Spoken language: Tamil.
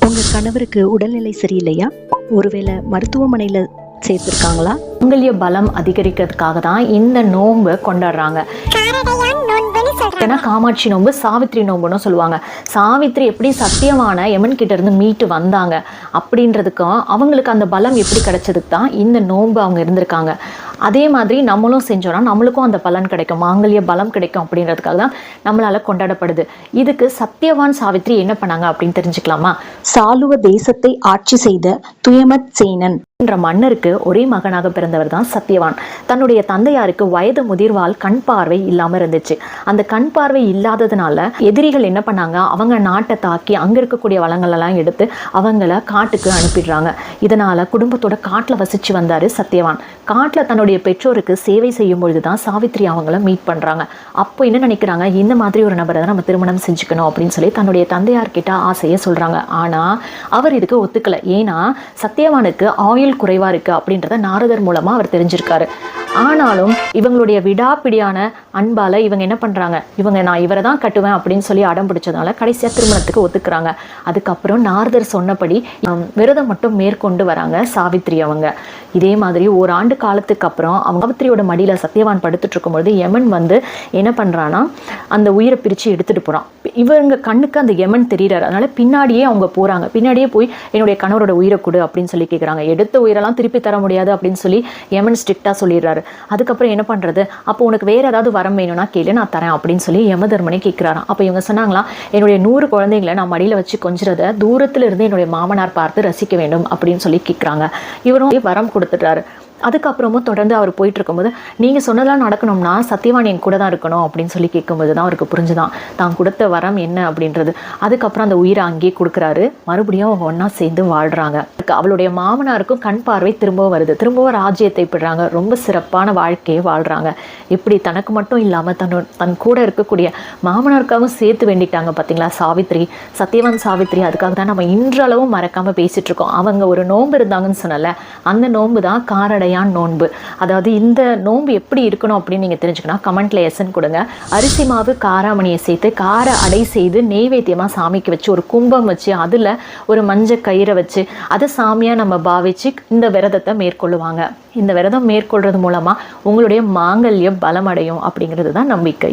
உங்க கணவருக்கு உடல்நிலை சரியில்லையா? ஒருவேளை மருத்துவமனையில சேர்த்திருக்காங்களா? மங்கல்ய பலம் அதிகரிக்கிறதுக்காக தான் இந்த நோன்பை கொண்டாடுறாங்க. ஏன்னா காமாட்சி நோன்பு, சாவித்திரி நோன்புன்னு சொல்லுவாங்க. சாவித்திரி எப்படி சத்தியமான யமன் கிட்ட இருந்து மீட்டு வந்தாங்க அப்படின்றதுக்கும் அவங்களுக்கு அந்த பலம் எப்படி கிடைச்சதுக்கு தான் இந்த நோன்பு அவங்க இருந்திருக்காங்க. அதே மாதிரி நம்மளும் செஞ்சோம்னா நம்மளுக்கும் அந்த பலன் கிடைக்கும், மாங்கல்ய பலம் கிடைக்கும் அப்படின்றதுக்காக தான் நம்மளால கொண்டாடப்படுது. இதுக்கு சத்தியவான் சாவித்திரி என்ன பண்ணாங்க அப்படின்னு தெரிஞ்சுக்கலாமா? சாலுவ தேசத்தை ஆட்சி செய்த துயமத் சேனன் என்ற மன்னருக்கு ஒரே மகனாக பிறந்தவர் தான் சத்தியவான். தன்னுடைய தந்தையாருக்கு வயது முதிர்வால் கண் பார்வை இல்லாம இருந்துச்சு. அந்த கண் பார்வை இல்லாததுனால எதிரிகள் என்ன பண்ணாங்க, அவங்க நாட்டை தாக்கி அங்க இருக்கக்கூடிய வளங்கள் எல்லாம் எடுத்து அவங்கள காட்டுக்கு அனுப்பிடுறாங்க. இதனால குடும்பத்தோட காட்டுல வசிச்சு வந்தாரு சத்தியவான். காட்டுல தன்னுடைய பெற்றோருக்கு சேவை செய்யும் பொழுதுதான் சாவித்திரி அவங்கள மீட் பண்றாங்க. அப்போ என்ன நினைக்கிறாங்க, இந்த மாதிரி ஒரு நபரை தான் நம்ம திருமணம் செஞ்சுக்கணும் அப்படின்னு சொல்லி தன்னுடைய தந்தையார்கிட்ட ஆசையை சொல்றாங்க. ஆனா அவர் இதுக்கு ஒத்துக்கல. ஏன்னா சத்தியவானுக்கு ஆயுள் குறைவா இருக்கு அப்படின்றத நாரதர் மூலமா அவர் தெரிஞ்சிருக்காரு. ஆனாலும் இவங்களுடைய விடாப்பிடியான அன்பால இவங்க என்ன பண்றாங்க, நான் இவரை தான் கட்டுவேன் அப்படின்னு சொல்லி அடம் பிடிச்சதுனால கடைசியா திருமணத்துக்கு ஒத்துக்கிறாங்க. அதுக்கப்புறம் நாரதர் சொன்னபடி விரதம் மட்டும் மேற்கொண்டு வராங்க சாவித்திரி அவங்க. இதே மாதிரி ஓராண்டு காலத்துக்கு அப்புறம் அவங்க சாவித்திரியோட மடியில சத்தியவான் படுத்துட்டு இருக்கும்போது யமன் வந்து என்ன பண்றான்னா அந்த உயிரை பிரிச்சு எடுத்துட்டு போறான். இவங்க கண்ணுக்கு அந்த யமன் தெரியுறாரு. அதனால பின்னாடியே அவங்க போறாங்க. பின்னாடியே போய் என்னுடைய கணவரோட உயிரை கொடு அப்படின்னு சொல்லி கேட்குறாங்க. எடுத்த உயிரெல்லாம் திருப்பி தர முடியாது அப்படின்னு சொல்லி யமன் ஸ்ட்ரிக்டா சொல்லிடுறாரு. அதுக்கப்புறம் என்ன பண்றது, அப்போ உனக்கு வேற ஏதாவது வரம் வேணும்னா கேளு, நான் தரேன் அப்படின்னு சொல்லி யமதர்மனை கேட்கிறாராம். அப்ப இவங்க சொன்னாங்களா, என்னுடைய 100 குழந்தைங்களை நான் மடியில வச்சு கொஞ்சிறத தூரத்துல இருந்து என்னுடைய மாமனார் பார்த்து ரசிக்க வேண்டும் அப்படின்னு சொல்லி கேட்கிறாங்க. இவரும் வரம் கொடுத்துட்டாரு. அதுக்கப்புறமும் தொடர்ந்து அவர் போயிட்டு இருக்கும்போது நீங்கள் சொன்னதெல்லாம் நடக்கணும்னா சத்தியவான் என் கூட தான் இருக்கணும் அப்படின்னு சொல்லி கேட்கும்போது தான் அவருக்கு புரிஞ்சுதான் தான் கொடுத்த வரம் என்ன அப்படின்றது. அதுக்கப்புறம் அந்த உயிரை அங்கேயே கொடுக்குறாரு. மறுபடியும் அவங்க ஒன்றா சேர்ந்து வாழ்கிறாங்க. அவளுடைய மாமனாருக்கும் கண் பார்வை திரும்பவும் வருது. திரும்பவும் ராஜ்யத்தை பெறாங்க. ரொம்ப சிறப்பான வாழ்க்கையை வாழ்கிறாங்க. இப்படி தனக்கு மட்டும் இல்லாமல் தன் கூட இருக்கக்கூடிய மாமனாருக்காகவும் சேர்த்து வேண்டிட்டாங்க. பார்த்தீங்களா சாவித்திரி, சத்தியவான் சாவித்திரி. அதுக்காக தான் நம்ம இன்றளவும் மறக்காமல் பேசிகிட்டு இருக்கோம். அவங்க ஒரு நோன்பு இருந்தாங்கன்னு சொன்னல, அந்த நோன்பு தான் காரடை நோன்பு. அதாவது இந்த நோன்பு எப்படி இருக்கணும் அப்படின்னு நீங்க தெரிஞ்சுக்கணும். கமெண்ட்ல எஸ்ன்னு கொடுங்க. அரிசி மாவு காராமணியை சேர்த்து கார அடை செய்து நெய்வேத்தியமா சாமிக்கு வச்சு ஒரு கும்பம் வச்சு அதுல ஒரு மஞ்சள் கயிறை வச்சு அதை சாமியா நம்ம பாவிச்சு இந்த விரதத்தை மேற்கொள்ளுவாங்க. இந்த விரதம் மேற்கொள்றது மூலமா உங்களுடைய மாங்கல்யம் பலமடையும் அப்படிங்கிறது தான் நம்பிக்கை.